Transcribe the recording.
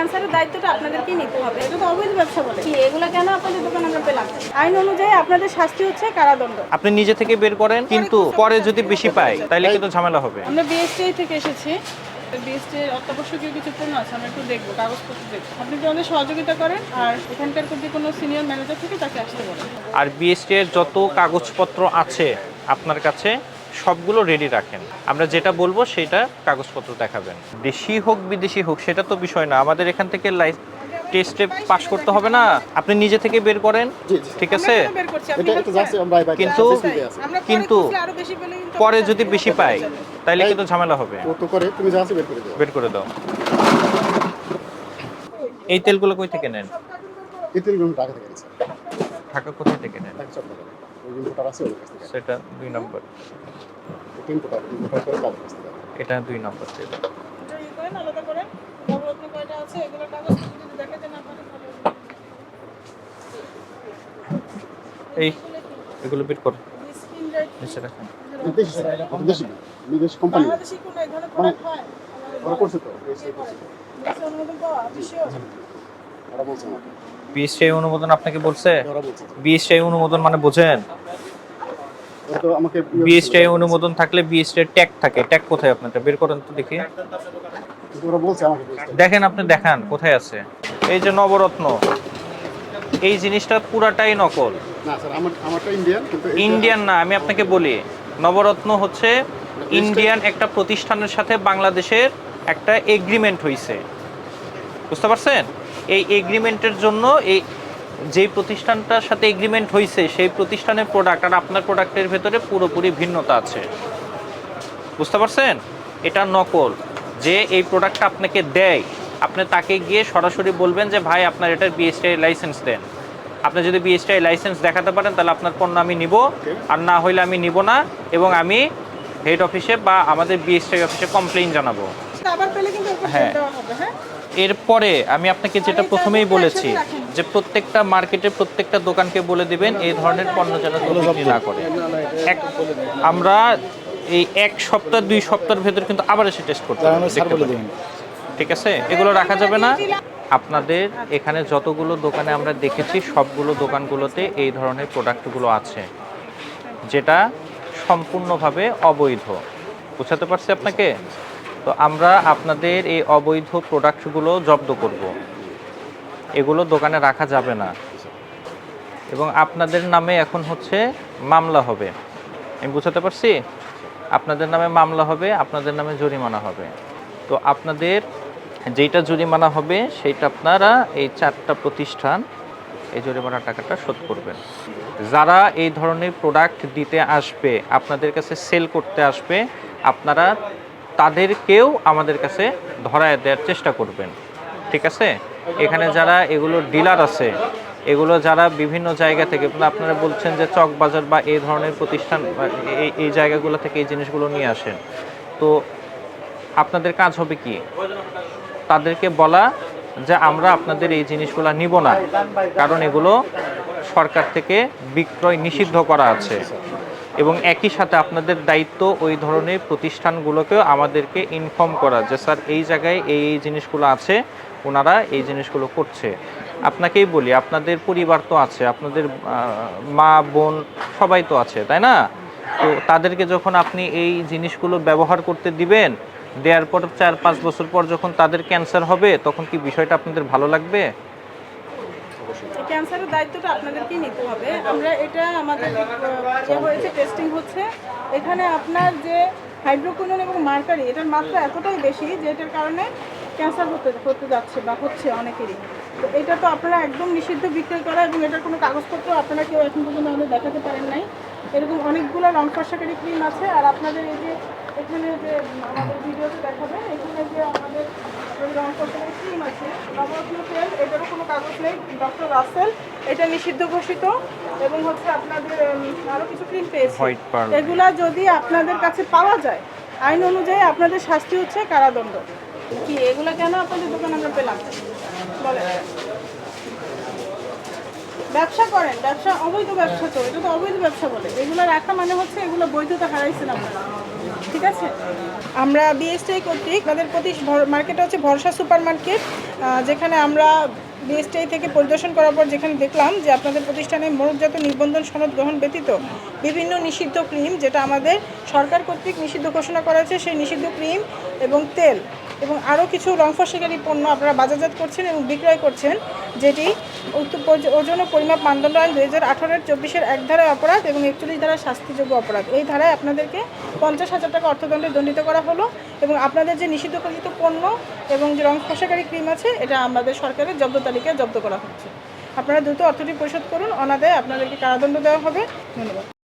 ক্যান্সারের দায়িত্বটা আপনাদেরকেই নিতে হবে। এটা তো অবৈধ ব্যবসা বলে কি, এগুলো কেন আপনাদের দোকানে আমরা পেলাম? আইন অনুযায়ী আপনাদের শাস্তি হচ্ছে কারাদণ্ড। আপনি নিজে থেকে বের করেন, কিন্তু পরে যদি বেশি পায় তাহলে কিন্তু ঝামেলা হবে। আমরা বিএসটিআই থেকে এসেছি। বিএসটিআই অত্যাবশ্যকীয় কিছু পণ্য আছে, আমরা একটু দেখবো, কাগজপত্র দেখবো। আপনি একটু আমাদের সহযোগিতা করেন, আর এখানকার যদি কোনো সিনিয়র ম্যানেজার থেকে তাকে আসতে বলেন। আর বিএসটি এর যত কাগজপত্র আছে আপনার কাছে সবগুলো রেডি রাখেন। আমরা যেটা বলবো সেটা কাগজপত্র দেখাবেন। দেশি হোক বিদেশি হোক সেটা তো বিষয় না, আমাদের এখান থেকে টেস্টে পাস করতে হবে না। আপনি নিজে থেকে বের করেন, ঠিক আছে, কিন্তু কিন্তু পরে যদি বেশি পাই তাহলে কিন্তু ঝামেলা হবে। বের করে দাও। এই তেলগুলো কই থেকে নেন? ঢাকা কোথায় থেকে নেন? সেটা 2 নম্বর, এটা 2 নম্বর তেল। এই এগুলো বের করো, নিচে রাখেন। বিদেশি কোম্পানি বিএসটিআই অনুমোদন আপনাকে বলছে? বিএসটিআই অনুমোদন মানে বোঝেন? বিএসটিআই অনুমোদন থাকলে বিএসটিআই ট্যাগ থাকে। ট্যাগ কোথায় আপনারটা? বের করেন তো দেখি। দেখেন, আপনি দেখান কোথায় আছে। এই যে নবরত্ন, এই জিনিসটা পুরাটাই নকল। না স্যার, আমারটা ইন্ডিয়ান, কিন্তু ইন্ডিয়ান না, আমি আপনাকে বলি, নবরত্ন হচ্ছে ইন্ডিয়ান একটা প্রতিষ্ঠানের সাথে বাংলাদেশের একটা এগ্রিমেন্ট হয়েছে, বুঝতে পারছেন? এই এগ্রিমেন্টের জন্য এই যেই প্রতিষ্ঠানটার সাথে এগ্রিমেন্ট হয়েছে সেই প্রতিষ্ঠানের প্রোডাক্ট আর আপনার প্রোডাক্টের ভেতরে পুরোপুরি ভিন্নতা আছে, বুঝতে পারছেন? এটা নকল। যে এই প্রোডাক্টটা আপনাকে দেয়, আপনি তাকে গিয়ে সরাসরি বলবেন যে ভাই আপনার এটার বিএসটিআই লাইসেন্স দেন। আপনি যদি বিএসটিআই লাইসেন্স দেখাতে পারেন তাহলে আপনার পণ্য আমি নিব, আর না হইলে আমি নিব না, এবং আমি হেড অফিসে বা আমাদের বিএসটিআই অফিসে কমপ্লেইন জানাবো। হ্যাঁ, এরপরে আমি আপনাকে যেটা প্রথমেই বলেছি যে প্রত্যেকটা মার্কেটের প্রত্যেকটা দোকানকে বলে দিবেন এই ধরনের পণ্য যেন বিক্রি না করে। আমরা এই 1 সপ্তাহ 2 সপ্তাহের ভেতর কিন্তু আবার এসে টেস্ট করতে হবে, ঠিক আছে? এগুলো রাখা যাবে না। আপনাদের এখানে যতগুলো দোকানে আমরা দেখেছি সবগুলো দোকানগুলোতে এই ধরনের প্রোডাক্টগুলো আছে, যেটা সম্পূর্ণভাবে অবৈধ। বুঝাতে পারছি আপনাকে? তো আমরা আপনাদের এই অবৈধ প্রোডাক্টগুলো জব্দ করব। এগুলো দোকানে রাখা যাবে না, এবং আপনাদের নামে এখন হচ্ছে মামলা হবে। আমি বুঝাতে পারছি? আপনাদের নামে মামলা হবে, আপনাদের নামে জরিমানা হবে। তো আপনাদের যেইটা জরিমানা হবে সেইটা আপনারা এই 4টা প্রতিষ্ঠান এই জরিমানা টাকাটা শোধ করবেন। যারা এই ধরনের প্রোডাক্ট দিতে আসবে, আপনাদের কাছে সেল করতে আসবে, আপনারা তাদেরকেও আমাদের কাছে ধরায় দেওয়ার চেষ্টা করবেন, ঠিক আছে? এখানে যারা এগুলো ডিলার আছে, এগুলো যারা বিভিন্ন জায়গা থেকে, আপনারা বলছেন যে চকবাজার বা এই ধরনের প্রতিষ্ঠান এই জায়গাগুলো থেকে এই জিনিসগুলো নিয়ে আসেন, তো আপনাদের কাজ হবে কি? তাদেরকে বলা যে আমরা আপনাদের এই জিনিসগুলো নিব না, কারণ এগুলো সরকার থেকে বিক্রয় নিষিদ্ধ করা আছে। এবং একই সাথে আপনাদের দায়িত্ব ওই ধরনের প্রতিষ্ঠানগুলোকেও আমাদেরকে ইনফর্ম করা যে স্যার এই জায়গায় এই জিনিসগুলো আছে, ওনারা এই জিনিসগুলো করছে। আপনাকেই বলি, আপনাদের পরিবার তো আছে, আপনাদের মা বোন সবাই তো আছে, তাই না? তো তাদেরকে যখন আপনি এই জিনিসগুলো ব্যবহার করতে দিবেন, দেওয়ার পর 4-5 বছর পর যখন তাদের ক্যান্সার হবে, তখন কি বিষয়টা আপনাদের ভালো লাগবে? ক্যান্সারের দায়িত্বটা আপনাদেরকেই নিতে হবে। আমরা এটা আমাদের যে হয়েছে টেস্টিং হচ্ছে, এখানে আপনার যে হাইড্রোকুইনোন এবং মার্কারি, এটার মাত্রা এতটাই বেশি যে এটার কারণে ক্যান্সার হতে যাচ্ছে বা হচ্ছে অনেকেরই। তো এটা তো আপনারা একদম নিষিদ্ধ বিক্রয় করা, এবং এটার কোনো কাগজপত্র আপনারা কেউ এখন পর্যন্ত আমাদের দেখাতে পারেন নাই। এরকম অনেকগুলো রং ফর্সাকারী ক্রিম আছে, আর আপনাদের এই যে এখানে যে আমাদের ভিডিওতে দেখাবেন, এখানে যে আমাদের রং ফর্সাকারী ক্রিম আছে, নবরত্ন তেল, এটারও কোনো কাগজ নেই, ডক্টর রাসেল, এটা নিষিদ্ধ ঘোষিত। এবং হচ্ছে আপনাদের আরও কিছু ক্রিম পেয়েছি, এগুলা যদি আপনাদের কাছে পাওয়া যায়, আইন অনুযায়ী আপনাদের শাস্তি হচ্ছে কারাদণ্ড। কি এগুলো কেন আপনাদের দোকানে আমরা পেলাম বলে? ব্যবসা করেন, ব্যবসা অবৈধ ব্যবসা, তো এটা তো অবৈধ ব্যবসা বলে। এগুলো রাখা মানে হচ্ছে এগুলো বৈধতা হারাইছেন আপনারা। ঠিক আছে। আমরা বিএসটিআই কর্তৃক আমাদের মার্কেট হচ্ছে ভরসা সুপার মার্কেট, যেখানে আমরা বিএসটিআই থেকে পরিদর্শন করার পর যেখানে দেখলাম যে আপনাদের প্রতিষ্ঠানে মোড়কজাত নিবন্ধন সনদ গ্রহণ ব্যতীত বিভিন্ন নিষিদ্ধ ক্রিম, যেটা আমাদের সরকার কর্তৃক নিষিদ্ধ ঘোষণা করা হয়েছে, সেই নিষিদ্ধ ক্রিম এবং তেল এবং আরও কিছু রং ফসিকারী পণ্য আপনারা বাজারজাত করছেন এবং বিক্রয় করছেন, যেটি ওজন ও পরিমাপ মানদণ্ড আইন 2018-এর 24-এর 1 ধারায় অপরাধ এবং 41 ধারায় শাস্তিযোগ্য অপরাধ। এই ধারায় আপনাদেরকে 50,000 টাকা অর্থদণ্ডে দণ্ডিত করা হলো এবং আপনাদের যে নিষিদ্ধকৃত পণ্য এবং যে রং ফসিকারী ক্রিম আছে এটা আমাদের সরকারের জব্দ তালিকায় জব্দ করা হচ্ছে। আপনারা দ্রুত অর্থটি পরিশোধ করুন, অনাদায়ে আপনাদেরকে কারাদণ্ড দেওয়া হবে। ধন্যবাদ।